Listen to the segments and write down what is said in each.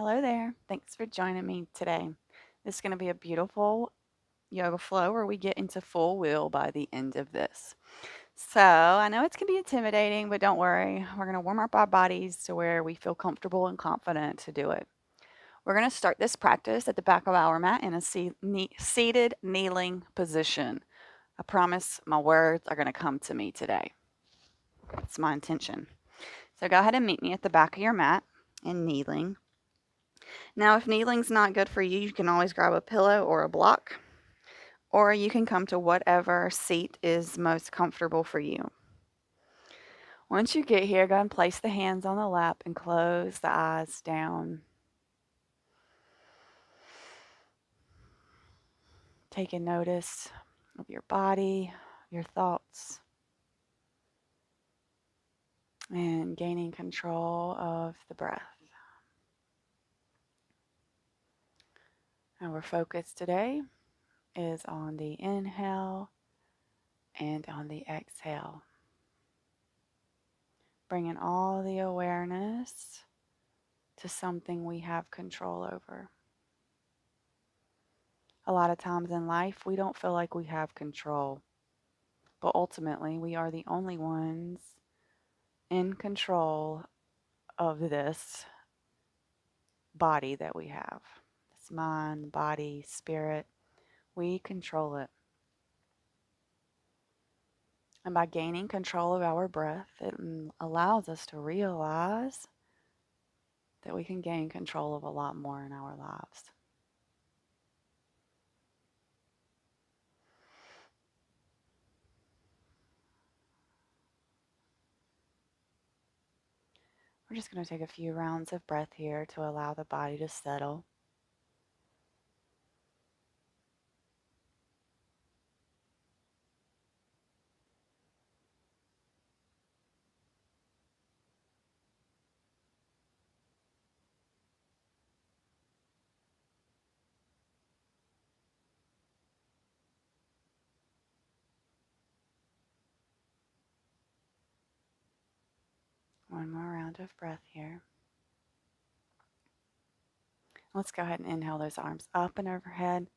Hello there. Thanks for joining me today. This is going to be a beautiful yoga flow where we get into full wheel by the end of this. So I know it's going to be intimidating, but don't worry. We're going to warm up our bodies to where we feel comfortable and confident to do it. We're going to start this practice at the back of our mat in a seated kneeling position. I promise my words are going to come to me today. That's my intention. So go ahead and meet me at the back of your mat in kneeling. Now, if kneeling's not good for you, you can always grab a pillow or a block, or you can come to whatever seat is most comfortable for you. Once you get here, go ahead and place the hands on the lap and close the eyes down. Taking notice of your body, your thoughts, and gaining control of the breath. Our focus today is on the inhale and on the exhale. Bringing all the awareness to something we have control over. A lot of times in life, we don't feel like we have control, but ultimately, we are the only ones in control of this body that we have. This mind, body, spirit, we control it. And by gaining control of our breath, it allows us to realize that we can gain control of a lot more in our lives. We're just going to take a few rounds of breath here to allow the body to settle. One more round of breath here. Let's go ahead and inhale those arms up and overhead.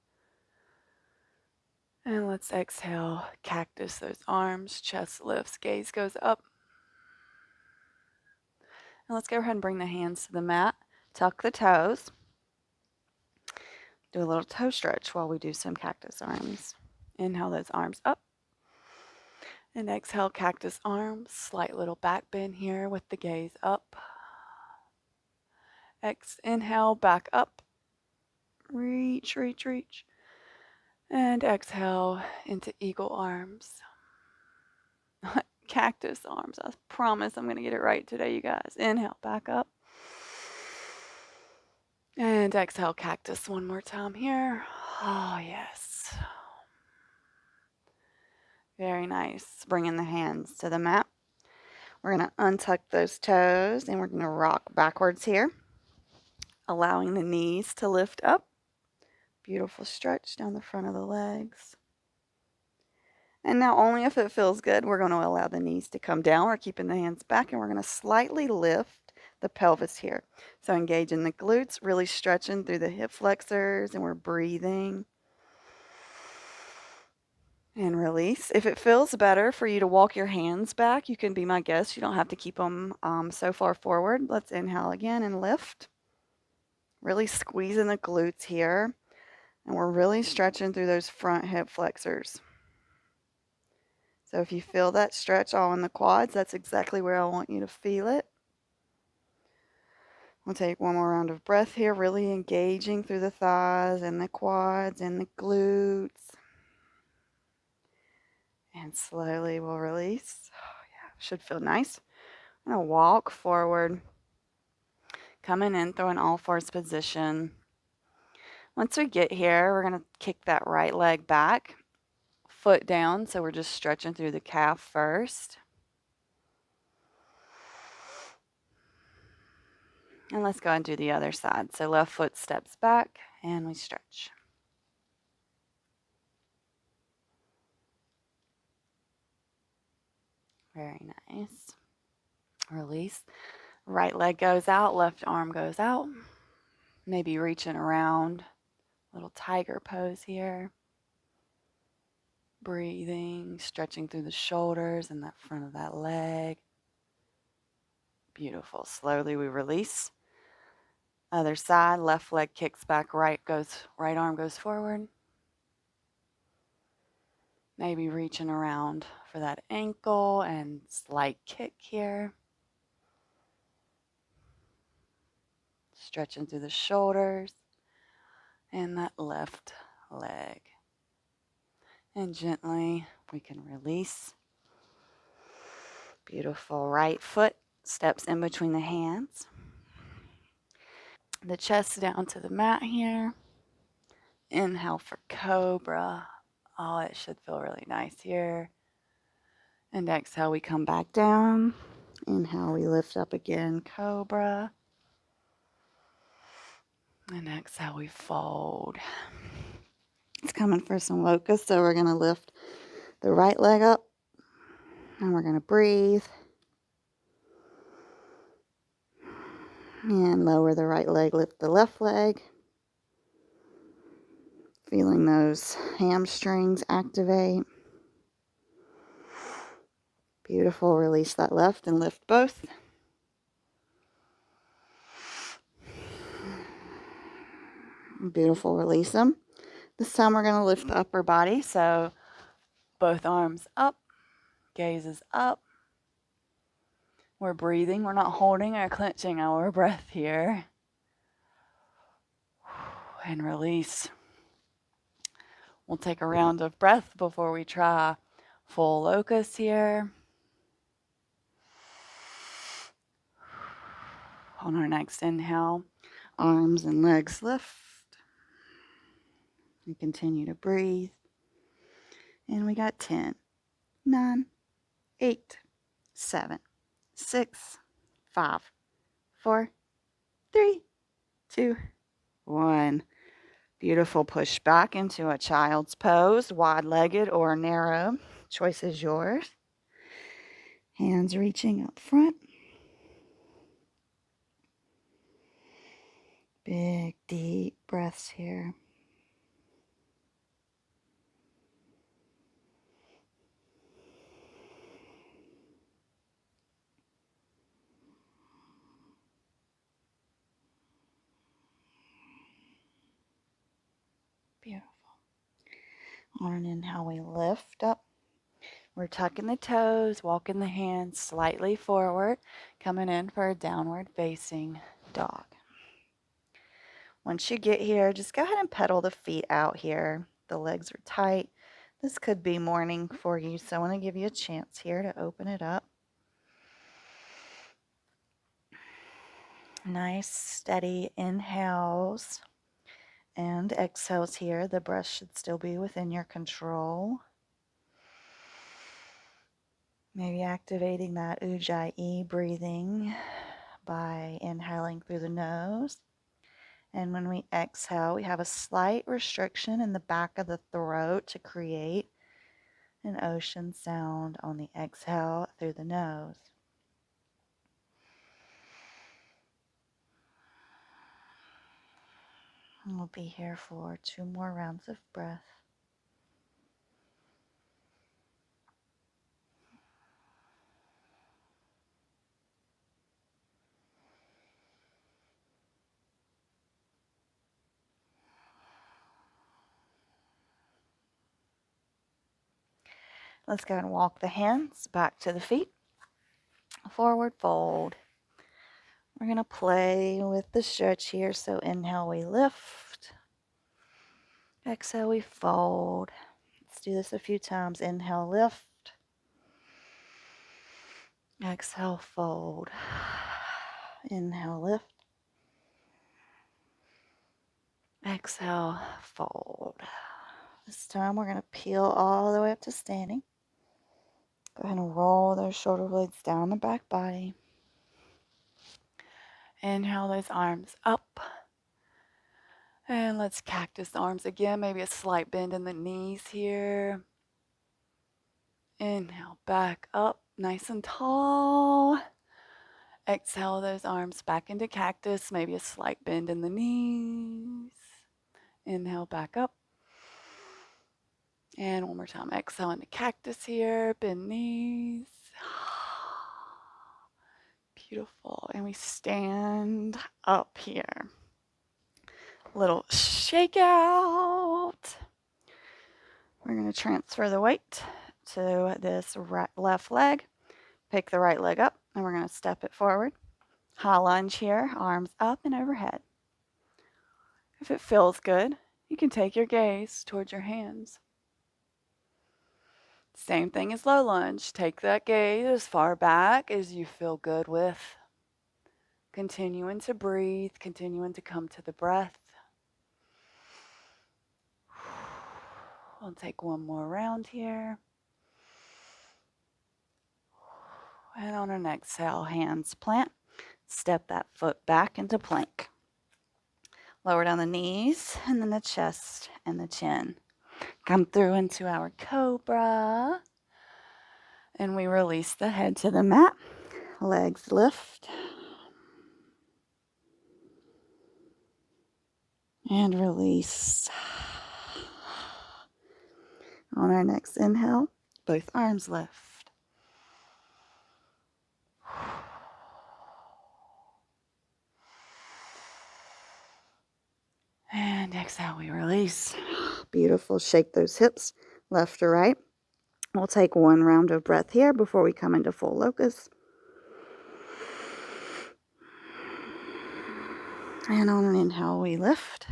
And let's exhale, cactus those arms, chest lifts, gaze goes up. And let's go ahead and bring the hands to the mat. Tuck the toes. Do a little toe stretch while we do some cactus arms. Inhale those arms up. And exhale, cactus arms. Slight little back bend here with the gaze up. Inhale, back up. Reach, reach, reach. And exhale into eagle arms. Cactus arms. I promise I'm going to get it right today, you guys. Inhale, back up. And exhale, cactus one more time here. Oh, yes. Very nice. Bringing the hands to the mat. We're going to untuck those toes and we're going to rock backwards here, allowing the knees to lift up. Beautiful stretch down the front of the legs. And now only if it feels good, we're going to allow the knees to come down. We're keeping the hands back and we're going to slightly lift the pelvis here. So engaging the glutes, really stretching through the hip flexors, and we're breathing. And release. If it feels better for you to walk your hands back, you can be my guest. You don't have to keep them so far forward. Let's inhale again and lift. Really squeezing the glutes here. And we're really stretching through those front hip flexors. So if you feel that stretch all in the quads, that's exactly where I want you to feel it. We'll take one more round of breath here, really engaging through the thighs and the quads and the glutes. And slowly we'll release. Oh, yeah, should feel nice. I'm going to walk forward, coming in through an all-fours position. Once we get here, we're going to kick that right leg back, foot down, so we're just stretching through the calf first. And let's go and do the other side. So left foot steps back, and we stretch. Very nice. Release. Right leg goes out, left arm goes out. Maybe reaching around, little tiger pose here. Breathing, stretching through the shoulders and that front of that leg. Beautiful. Slowly we release. Other side, left leg kicks back, right arm goes forward. Maybe reaching around for that ankle and slight kick here. Stretching through the shoulders and that left leg. And gently we can release. Beautiful. Right foot steps in between the hands. The chest down to the mat here. Inhale for cobra. Oh, it should feel really nice here. And exhale, we come back down. Inhale, we lift up again, cobra. And exhale, we fold. It's coming for some locust, so we're going to lift the right leg up. And we're going to breathe. And lower the right leg, lift the left leg. Feeling those hamstrings activate. Beautiful. Release that left and lift both. Beautiful. Release them. This time we're going to lift the upper body. So both arms up, gaze is up. We're breathing. We're not holding or clenching our breath here. And release. We'll take a round of breath before we try full locust here. On our next inhale, arms and legs lift. And continue to breathe. And we got 10, 9, 8, 7, 6, 5, 4, 3, 2, 1. Beautiful. Push back into a child's pose, wide-legged or narrow. Choice is yours. Hands reaching up front. Big, deep breaths here. Beautiful. On an inhale, we lift up. We're tucking the toes, walking the hands slightly forward, coming in for a downward facing dog. Once you get here, just go ahead and pedal the feet out here. The legs are tight. This could be morning for you, so I want to give you a chance here to open it up. Nice, steady inhales and exhales here. The breath should still be within your control. Maybe activating that Ujjayi breathing by inhaling through the nose. And when we exhale, we have a slight restriction in the back of the throat to create an ocean sound on the exhale through the nose. And we'll be here for 2 more rounds of breath. Let's go and walk the hands back to the feet. Forward fold. We're going to play with the stretch here. So inhale, we lift. Exhale, we fold. Let's do this a few times. Inhale, lift. Exhale, fold. Inhale, lift. Exhale, fold. This time we're going to peel all the way up to standing. Go ahead and roll those shoulder blades down the back body. Inhale those arms up. And let's cactus arms again. Maybe a slight bend in the knees here. Inhale, back up, nice and tall. Exhale those arms back into cactus, maybe a slight bend in the knees. Inhale back up. And one more time. Exhale into cactus here, bend knees. Beautiful. And we stand up here. Little shake out. We're going to transfer the weight to this left leg. Pick the right leg up, and we're going to step it forward. High lunge here, arms up and overhead. If it feels good, you can take your gaze towards your hands. Same thing as low lunge. Take that gaze as far back as you feel good with. Continuing to breathe, continuing to come to the breath. We'll take one more round here. And on an exhale, hands plant. Step that foot back into plank. Lower down the knees and then the chest and the chin. Come through into our cobra. And we release the head to the mat. Legs lift. And release. On our next inhale, both arms lift. And exhale, we release. Beautiful. Shake those hips left to right. We'll take one round of breath here before we come into full locust. And on an inhale, we lift.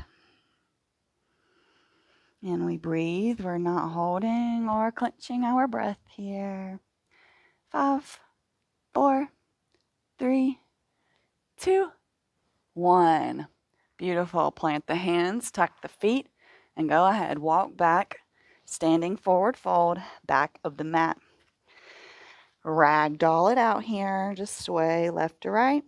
And we breathe. We're not holding or clenching our breath here. 5, 4, 3, 2, 1. Beautiful. Plant the hands, tuck the feet, and go ahead. Walk back, standing forward fold, back of the mat. Ragdoll it out here. Just sway left to right.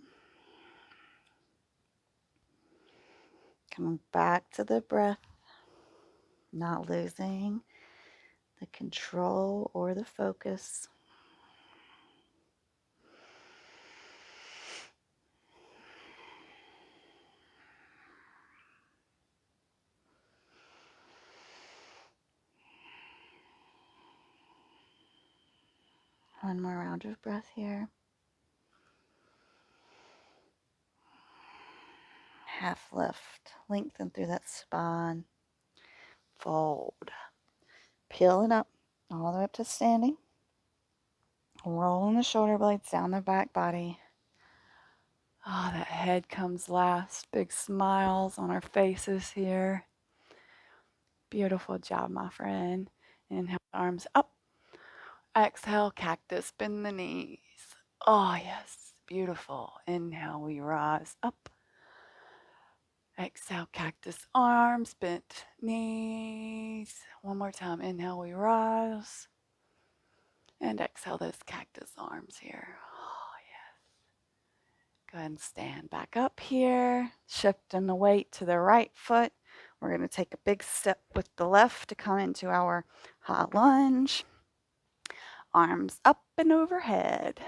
Coming back to the breath. Not losing the control or the focus. One more round of breath here. Half lift. Lengthen through that spine. Fold. Peeling up all the way up to standing. Rolling the shoulder blades down the back body. Oh, that head comes last. Big smiles on our faces here. Beautiful job, my friend. Inhale, arms up. Exhale, cactus, bend the knees. Oh, yes, beautiful. Inhale, we rise up. Exhale, cactus, arms, bent knees. One more time. Inhale, we rise. And exhale those cactus arms here. Oh, yes. Go ahead and stand back up here. Shifting the weight to the right foot. We're going to take a big step with the left to come into our high lunge. Arms up and overhead.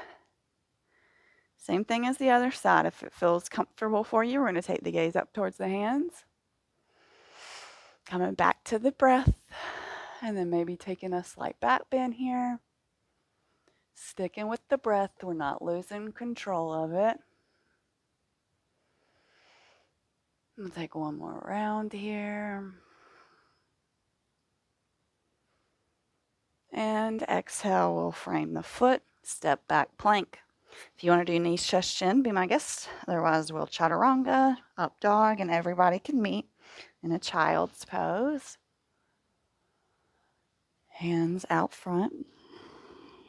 Same thing as the other side. If it feels comfortable for you, we're going to take the gaze up towards the hands. Coming back to the breath. And then maybe taking a slight back bend here. Sticking with the breath. We're not losing control of it. We'll take one more round here. And exhale, we'll frame the foot. Step back plank. If you want to do knees, chest, chin, be my guest. Otherwise, we'll chaturanga, up dog, and everybody can meet in a child's pose. Hands out front.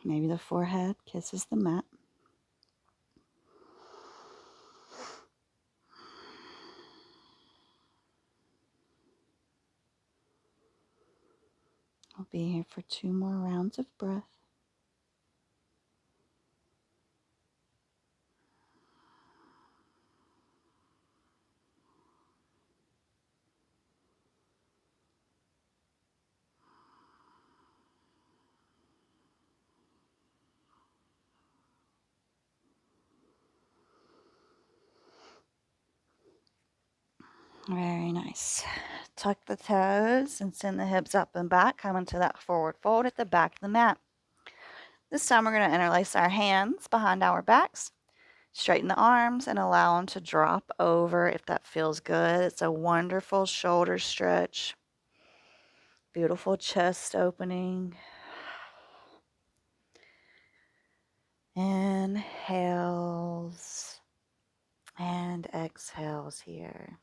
Maybe the forehead kisses the mat. I'll be here for 2 more rounds of breath. Very nice. Tuck the toes and send the hips up and back. Come into that forward fold at the back of the mat. This time we're going to interlace our hands behind our backs. Straighten the arms and allow them to drop over if that feels good. It's a wonderful shoulder stretch. Beautiful chest opening. Inhales and exhales here.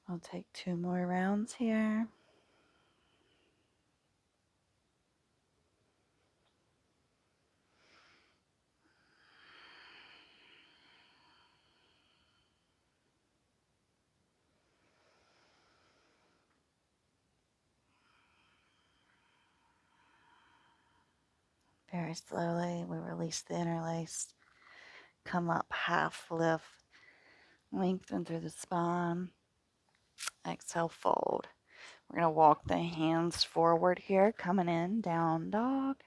I'll take 2 more rounds here. Very slowly, we release the interlace. Come up, half lift, lengthen through the spine. Exhale, fold. We're going to walk the hands forward here, coming in, down dog.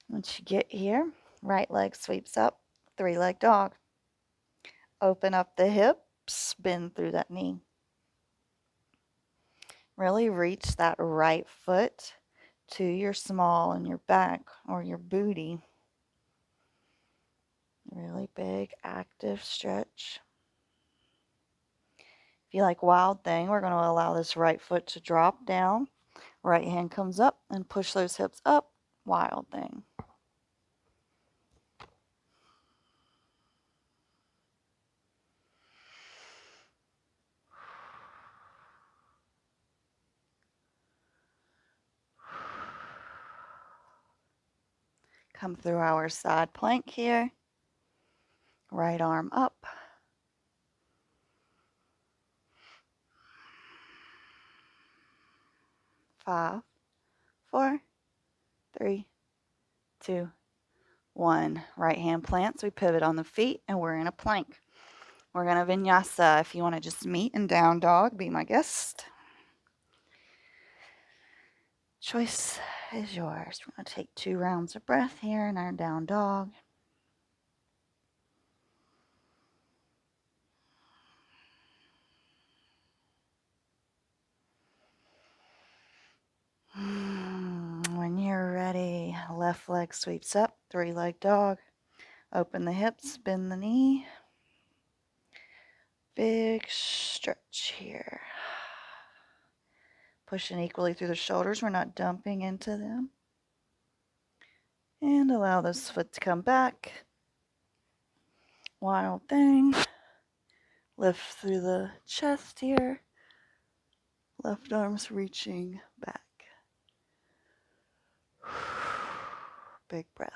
Once you get here, right leg sweeps up, 3-leg dog. Open up the hips, bend through that knee. Really reach that right foot to your small and your back or your booty. Really big, active stretch. If you like wild thing, we're going to allow this right foot to drop down. Right hand comes up and push those hips up. Wild thing. Come through our side plank here. Right arm up. 5, 4, 3, 2, 1. Right hand plants. We pivot on the feet and we're in a plank. We're going to vinyasa. If you want to just meet in down dog, be my guest. Choice is yours. We're going to take 2 rounds of breath here in our down dog. When you're ready, left leg sweeps up, 3-leg dog. Open the hips, bend the knee. Big stretch here. Pushing equally through the shoulders. We're not dumping into them. And allow this foot to come back. Wild thing. Lift through the chest here. Left arm's reaching back. Big breath.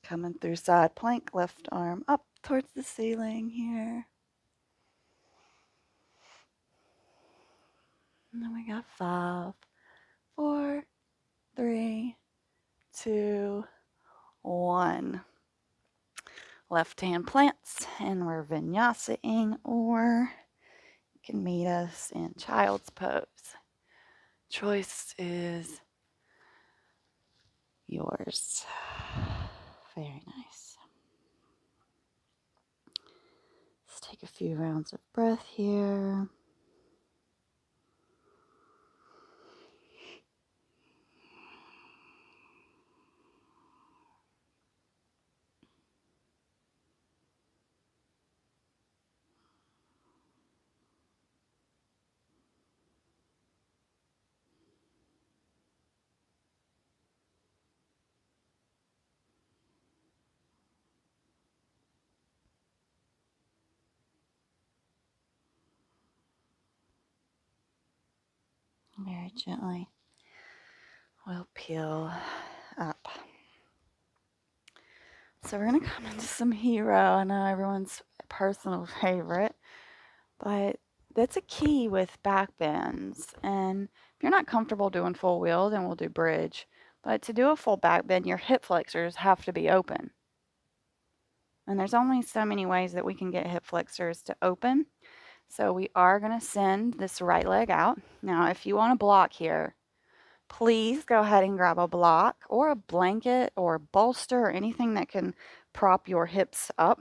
Coming through side plank, left arm up towards the ceiling here. And then we got 5, 4, 3, 2, 1. Left hand plants, and we're vinyasa-ing, or you can meet us in child's pose. Choice is yours. Very nice. Let's take a few rounds of breath here. Very gently, we'll peel up. So we're going to come into some hero. I know everyone's personal favorite, but that's a key with back bends. And if you're not comfortable doing full wheel, then we'll do bridge. But to do a full back bend, your hip flexors have to be open. And there's only so many ways that we can get hip flexors to open. So we are going to send this right leg out. Now, if you want to block here, please go ahead and grab a block or a blanket or a bolster or anything that can prop your hips up.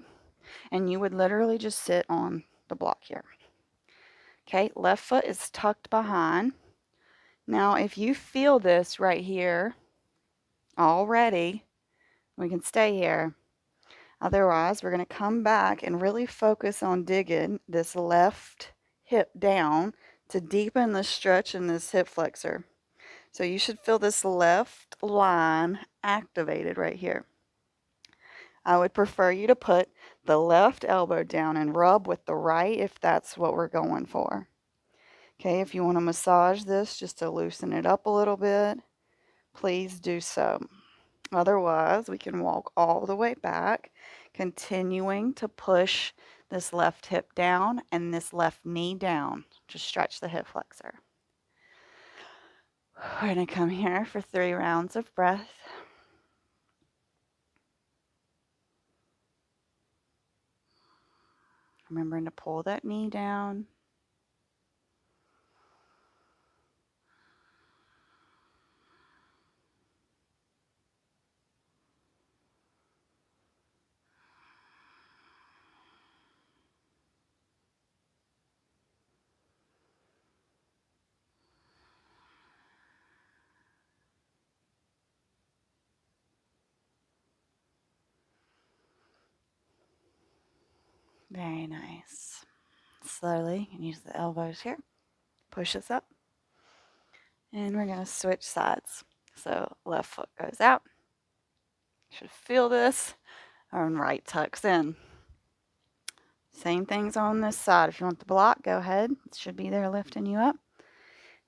And you would literally just sit on the block here. Okay, left foot is tucked behind. Now, if you feel this right here already, we can stay here. Otherwise, we're going to come back and really focus on digging this left hip down to deepen the stretch in this hip flexor. So you should feel this left line activated right here. I would prefer you to put the left elbow down and rub with the right if that's what we're going for. Okay, if you want to massage this just to loosen it up a little bit, please do so. Otherwise, we can walk all the way back, continuing to push this left hip down and this left knee down to stretch the hip flexor. We're going to come here for 3 rounds of breath. Remembering to pull that knee down. Very nice. Slowly, and use the elbows here. Push us up. And we're going to switch sides. So left foot goes out. Should feel this. And right tucks in. Same things on this side. If you want the block, go ahead. It should be there lifting you up.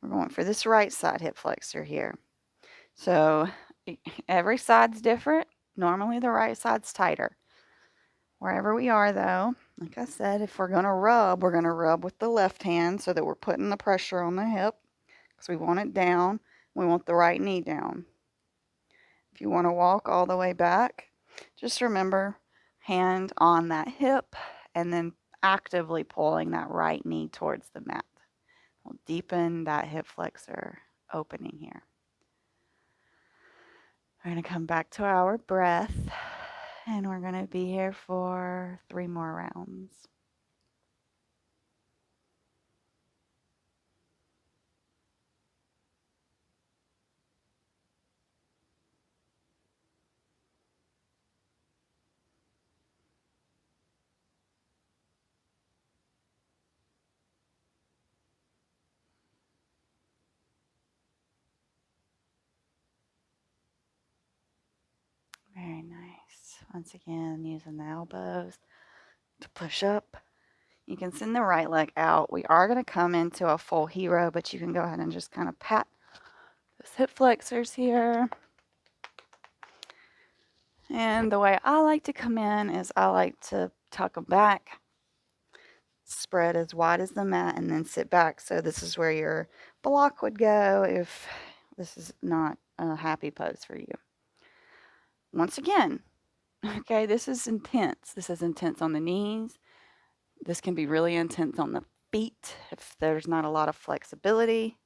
We're going for this right side hip flexor here. So every side's different. Normally the right side's tighter. Wherever we are though, like I said, if we're going to rub with the left hand so that we're putting the pressure on the hip because we want it down. We want the right knee down. If you want to walk all the way back, just remember hand on that hip and then actively pulling that right knee towards the mat. We'll deepen that hip flexor opening here. We're going to come back to our breath, and we're going to be here for 3 more rounds. Very nice. Once again, using the elbows to push up. You can send the right leg out. We are going to come into a full hero, but you can go ahead and just kind of pat those hip flexors here. And the way I like to come in is I like to tuck them back, spread as wide as the mat, and then sit back. So this is where your block would go if this is not a happy pose for you. Once again, okay, this is intense. This is intense on the knees. This can be really intense on the feet if there's not a lot of flexibility.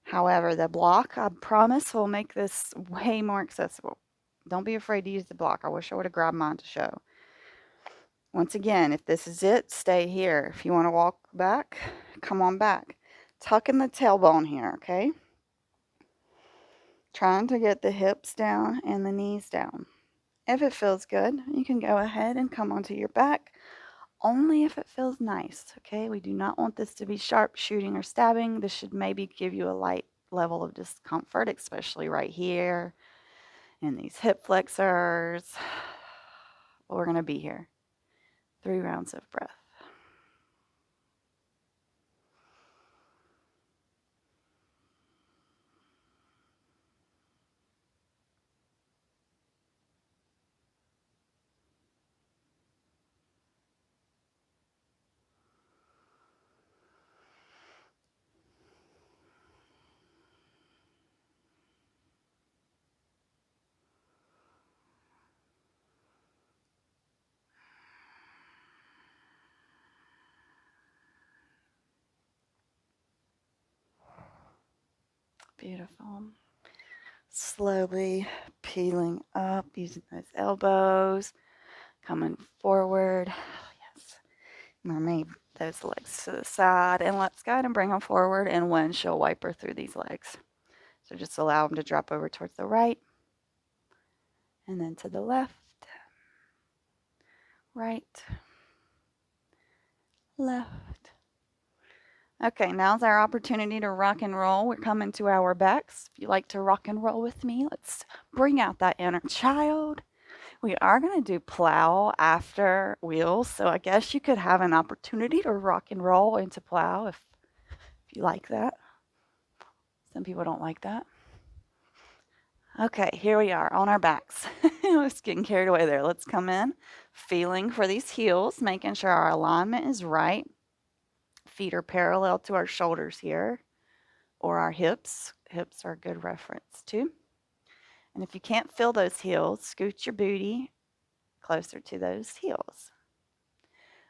However, the block, I promise, will make this way more accessible. Don't be afraid to use the block. I wish I would have grabbed mine to show. Once again, if this is it, stay here. If you want to walk back, come on back. Tuck in the tailbone here, okay? Trying to get the hips down and the knees down. If it feels good, you can go ahead and come onto your back, only if it feels nice, okay? We do not want this to be sharp shooting or stabbing. This should maybe give you a light level of discomfort, especially right here in these hip flexors. We're going to be here. 3 rounds of breath. Beautiful. Slowly peeling up, using those elbows, coming forward. Yes. Mermaid those legs to the side, and let's go ahead and bring them forward and windshield wiper through these legs. So just allow them to drop over towards the right, and then to the left, right, left. Okay, now's our opportunity to rock and roll. We're coming to our backs. If you like to rock and roll with me, let's bring out that inner child. We are going to do plow after wheels, so I guess you could have an opportunity to rock and roll into plow if you like that. Some people don't like that. Okay, here we are on our backs. I was getting carried away there. Let's come in, feeling for these heels, making sure our alignment is right. Feet are parallel to our shoulders here, or our hips. Hips are a good reference too. And if you can't feel those heels, scoot your booty closer to those heels.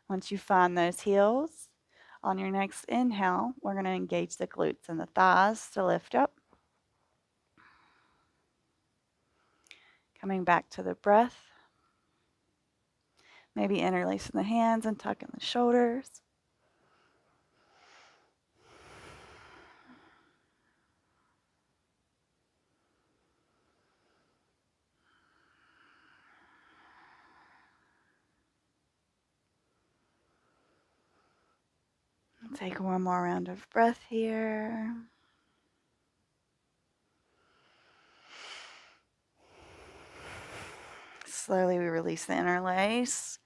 Once you find those heels, on your next inhale, we're going to engage the glutes and the thighs to lift up. Coming back to the breath. Maybe interlacing the hands and tucking the shoulders. Take one more round of breath here. Slowly we release the interlace.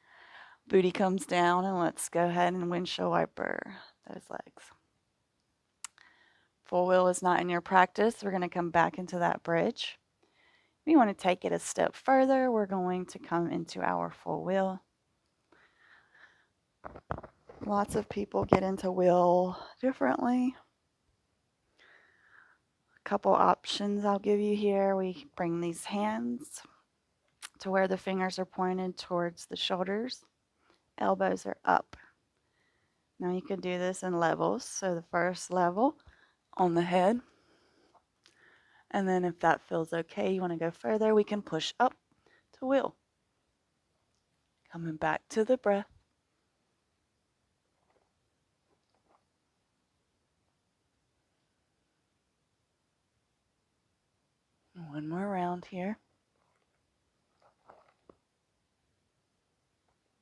Booty comes down, and let's go ahead and windshield wiper those legs. Full wheel is not in your practice. We're going to come back into that bridge. If you want to take it a step further, we're going to come into our full wheel. Lots of people get into wheel differently. A couple options I'll give you here. We bring these hands to where the fingers are pointed towards the shoulders. Elbows are up. Now you can do this in levels. So the first level on the head. And then if that feels okay, you want to go further, we can push up to wheel. Coming back to the breath. One more round here.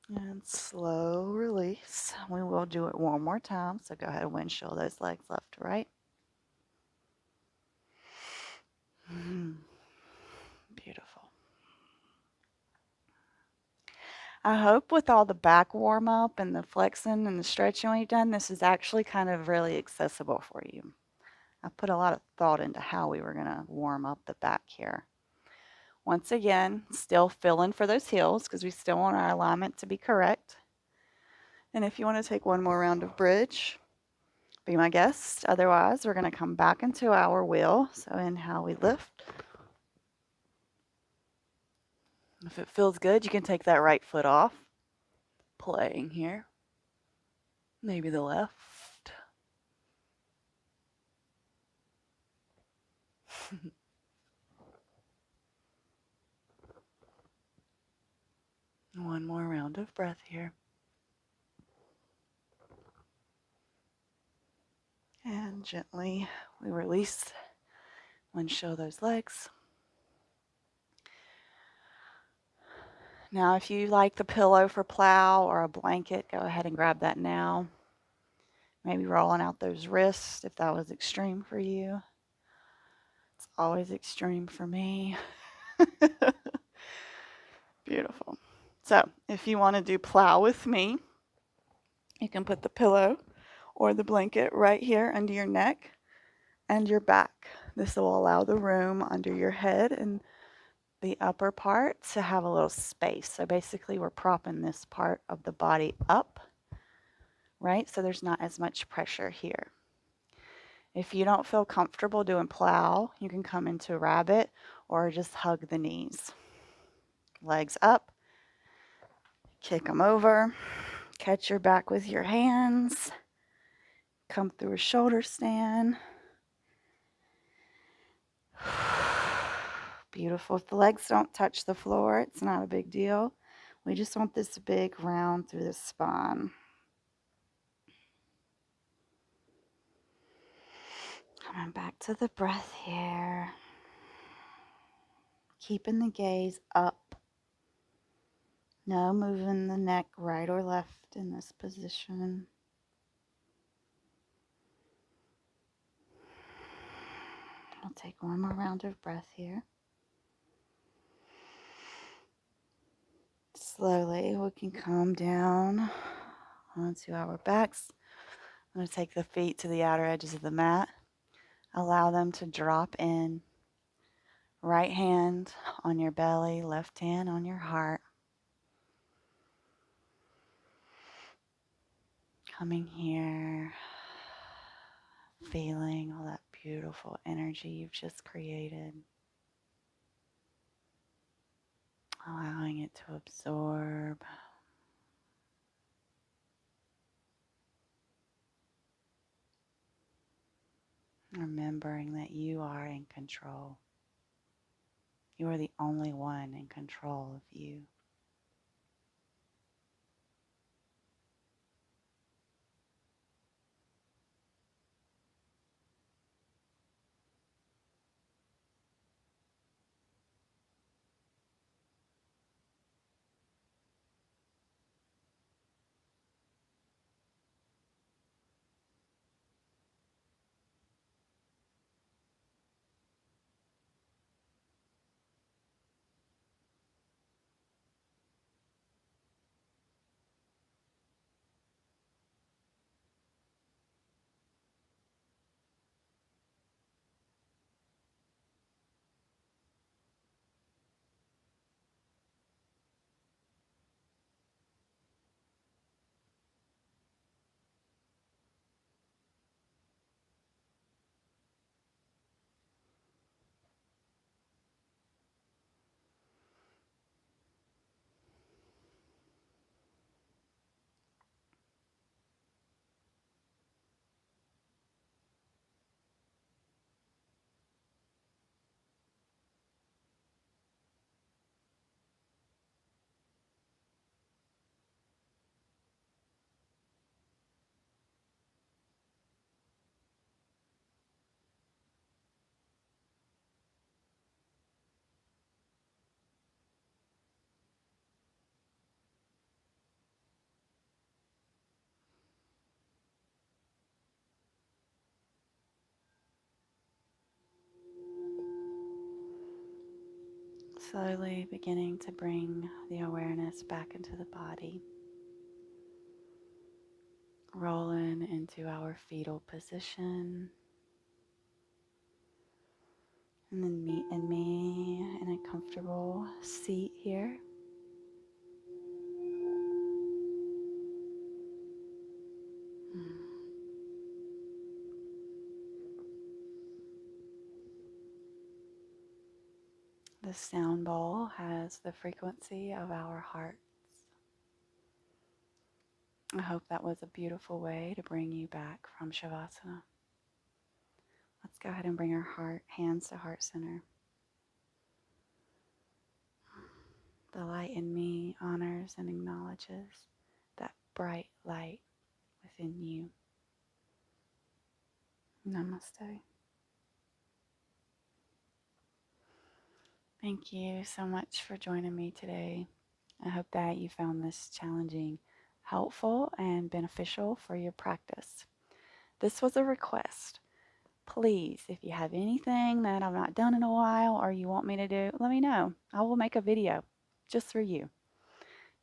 And slow release. We will do it one more time. So go ahead and windshield those legs left to right. Beautiful. I hope with all the back warm up and the flexing and the stretching we've done, this is actually kind of really accessible for you. I put a lot of thought into how we were going to warm up the back here. Once again, still feeling for those heels because we still want our alignment to be correct. And if you want to take one more round of bridge, be my guest. Otherwise, we're going to come back into our wheel. So inhale, we lift. If it feels good, you can take that right foot off. Playing here. Maybe the left. One more round of breath here. And gently we release and show those legs. Now, if you like the pillow for plow or a blanket, go ahead and grab that now. Maybe rolling out those wrists if that was extreme for you. It's always extreme for me. Beautiful. So, if you want to do plow with me, you can put the pillow or the blanket right here under your neck and your back. This will allow the room under your head and the upper part to have a little space. So basically we're propping this part of the body up, right? So there's not as much pressure here. If you don't feel comfortable doing plow, you can come into rabbit or just hug the knees. Legs up, kick them over, catch your back with your hands, come through a shoulder stand, Beautiful. If the legs don't touch the floor, it's not a big deal. We just want this big round through the spine. Coming back to the breath here. Keeping the gaze up. No moving the neck right or left in this position. I'll take one more round of breath here. Slowly, we can come down onto our backs. I'm going to take the feet to the outer edges of the mat. Allow them to drop in. Right hand on your belly, left hand on your heart. Coming here, feeling all that beautiful energy you've just created. Allowing it to absorb. Remembering that you are in control. You are the only one in control of you. Slowly beginning to bring the awareness back into the body. Rolling into our fetal position. And then meet me in a comfortable seat here. The sound bowl has the frequency of our hearts. I hope that was a beautiful way to bring you back from Savasana. Let's go ahead and bring our hands to heart center. The light in me honors and acknowledges that bright light within you. Namaste. Thank you so much for joining me today. I hope that you found this challenging helpful and beneficial for your practice. This was a request. Please, if you have anything that I've not done in a while or you want me to do, let me know. I will make a video just for you.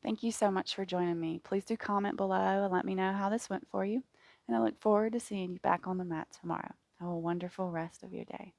Thank you so much for joining me. Please do comment below and let me know how this went for you. And I look forward to seeing you back on the mat tomorrow. Have a wonderful rest of your day.